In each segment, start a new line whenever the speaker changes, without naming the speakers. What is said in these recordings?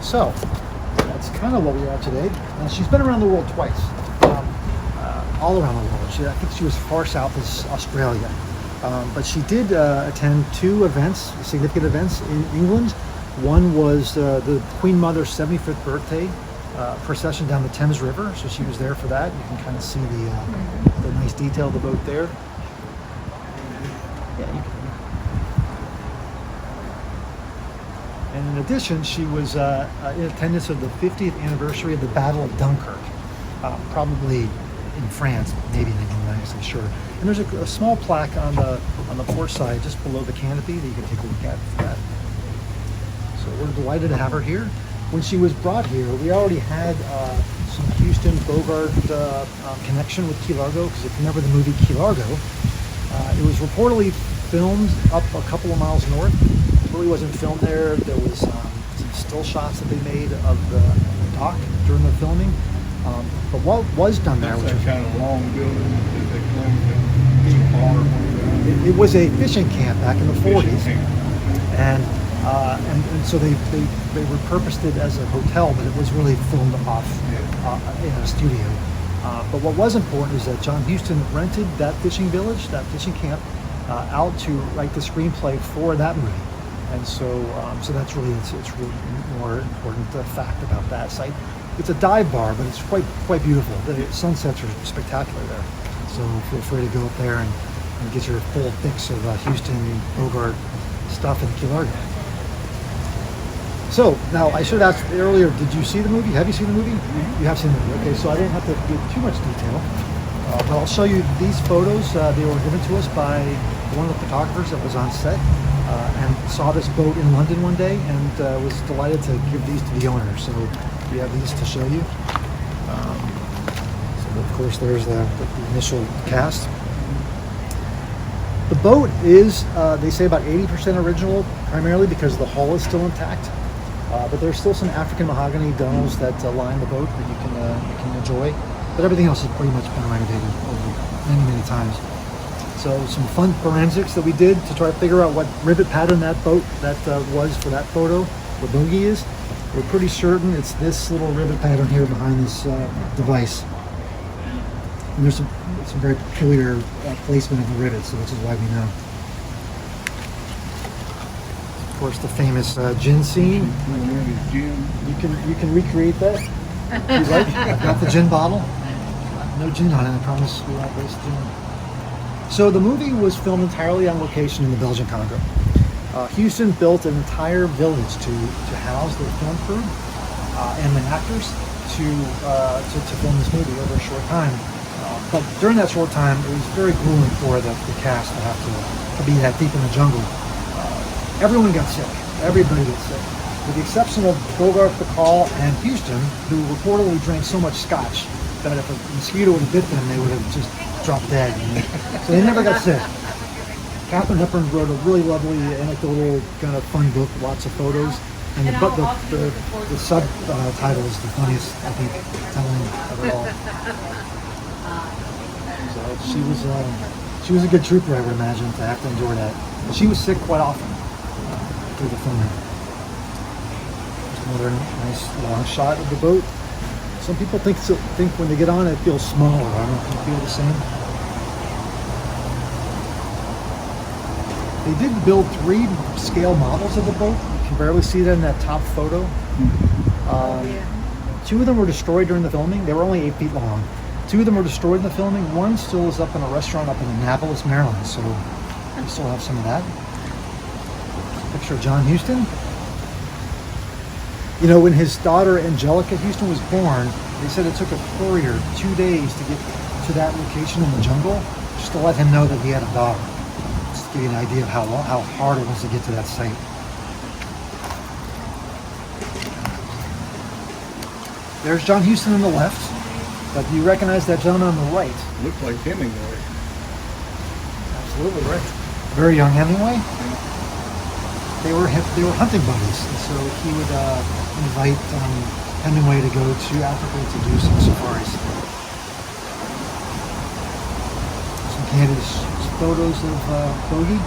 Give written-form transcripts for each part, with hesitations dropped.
So that's kind of what we are today. Now, she's been around the world twice, all around the world. I think she was far south as Australia. But she did attend two events, significant events in England. One was the Queen Mother's 75th birthday procession down the Thames River. So she was there for that. You can kind of see the nice detail of the boat there. Yeah, you can. And in addition, she was in attendance of the 50th anniversary of the Battle of Dunkirk, probably in France, maybe in England, I'm not exactly sure. And there's a small plaque on the port side, just below the canopy, that you can take a look at for that. So we're delighted to have her here. When she was brought here, we already had some Houston Bogart connection with Key Largo, because if you remember the movie Key Largo, it was reportedly filmed up a couple of miles north. It really wasn't filmed there. There was some still shots that they made of the dock during the filming. But what was done there, which was
kind of long building that they filmed in,
it was a fishing camp back in the 40s, and so they repurposed it as a hotel, but it was really filmed off in a studio. But what was important is that John Huston rented that fishing village, that fishing camp, out to write the screenplay for that movie. And so that's really it's really more important fact about that site. It's a dive bar, but it's quite beautiful. The sunsets are spectacular there. So feel free to go up there and get your full fix of Houston Bogart stuff in Key Largo. So now I should have asked earlier, did you see the movie? Have you seen the movie? Mm-hmm. You have seen the movie. Okay, so I didn't have to give too much detail. But I'll show you these photos. They were given to us by one of the photographers that was on set and saw this boat in London one day and was delighted to give these to the owner. So we have these to show you. So of course there's the initial cast. The boat is, they say, about 80% original, primarily because the hull is still intact. But there's still some African mahogany gunnels that line the boat that you can enjoy. But everything else has pretty much been renovated over many times. So some fun forensics that we did to try to figure out what rivet pattern that boat was for that photo, where bogey is. We're pretty certain it's this little rivet pattern here behind this device. And there's some very peculiar placement of the rivets, so which is why we know. Of course, the famous gin scene. You can recreate that. You like? I've got the gin bottle. No gin on it. I promise we won't waste gin. So the movie was filmed entirely on location in the Belgian Congo. Houston built an entire village to house their film crew and the actors to film this movie over a short time. But during that short time, it was very grueling for the cast to have to be that deep in the jungle. Everyone got sick. Everybody got sick. With the exception of Bogart, Bacall, and Houston, who reportedly drank so much scotch that if a mosquito would have bit them, they would have just dropped dead. So they never got sick. Katharine Hepburn wrote a really lovely, anecdotal, kind of fun book, lots of photos. And the subtitle is the funniest, I think, telling of it all. So she was a good trooper, I would imagine, to have to endure that. But she was sick quite often through the filming. Another nice long shot of the boat. Some people think when they get on it feels smaller. I don't know if you feel the same. They did build 3 scale models of the boat. You can barely see that in that top photo. 2 of them were destroyed during the filming. They were only 8 feet long. 2 of them were destroyed in the filming. One still is up in a restaurant up in Annapolis, Maryland. So we still have some of that. Picture of John Huston. You know, when his daughter Angelica Houston was born, they said it took a courier 2 days to get to that location in the jungle, just to let him know that he had a daughter. Just to give you an idea of how hard it was to get to that site. There's John Huston on the left, but do you recognize that gentleman on the right?
Looks like Hemingway.
Absolutely right. Very young Hemingway. They were hunting buddies, and so he would invite Hemingway to go to Africa to do some safaris. Some candid photos of Bogey.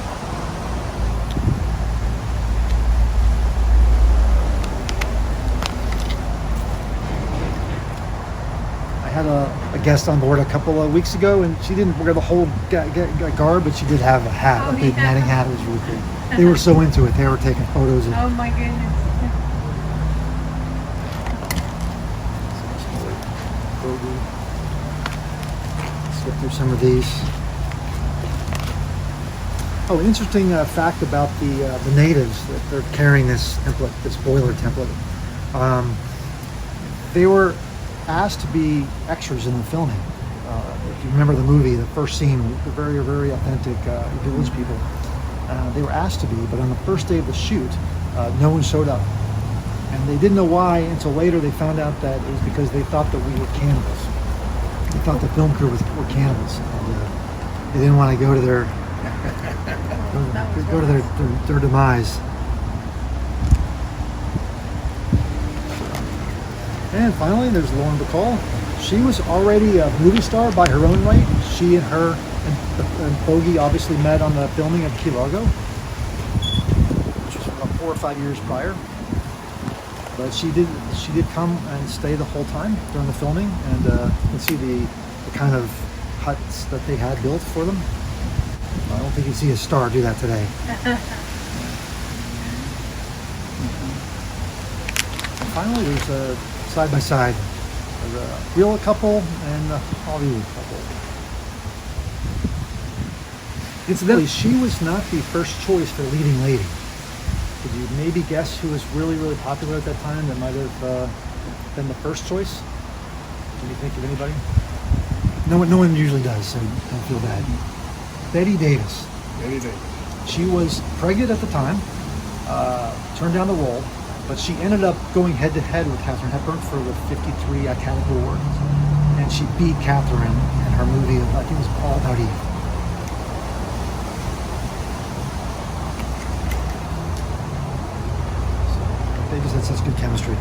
guest on board a couple of weeks ago, and she didn't wear the whole garb, but she did have a hat,
Oh,
a big
yeah.
netting hat. It was really cool. They were so into it. They were taking photos of
Oh my goodness.
Let's get through some of these. Oh, interesting fact about the natives that they're carrying this template, this boiler template. They were asked to be extras in the filming. If you remember the movie, the first scene, the very, very authentic village people. They were asked to be, but on the first day of the shoot, no one showed up. And they didn't know why until later they found out that it was because they thought that we were cannibals. They thought the film crew were cannibals. And, they didn't want to go to their their demise. And finally, there's Lauren Bacall. She was already a movie star by her own right. She and her and Bogey obviously met on the filming of Key Largo, which was about 4 or 5 years prior. But she did come and stay the whole time during the filming, and you can see the kind of huts that they had built for them. I don't think you'd see a star do that today. And finally, there's a side by side. There's a real couple and a Hollywood couple. Incidentally, she was not the first choice for leading lady. Could you maybe guess who was really, really popular at that time that might have been the first choice? Can you think of anybody? No one usually does, so don't feel bad. Betty Davis.
Any day.
She was pregnant at the time, turned down the role, but she ended up going head to head with Katharine Hepburn for the 53 Academy Award, and she beat Katharine in her movie, I think it was All About Eve. They just had such good chemistry.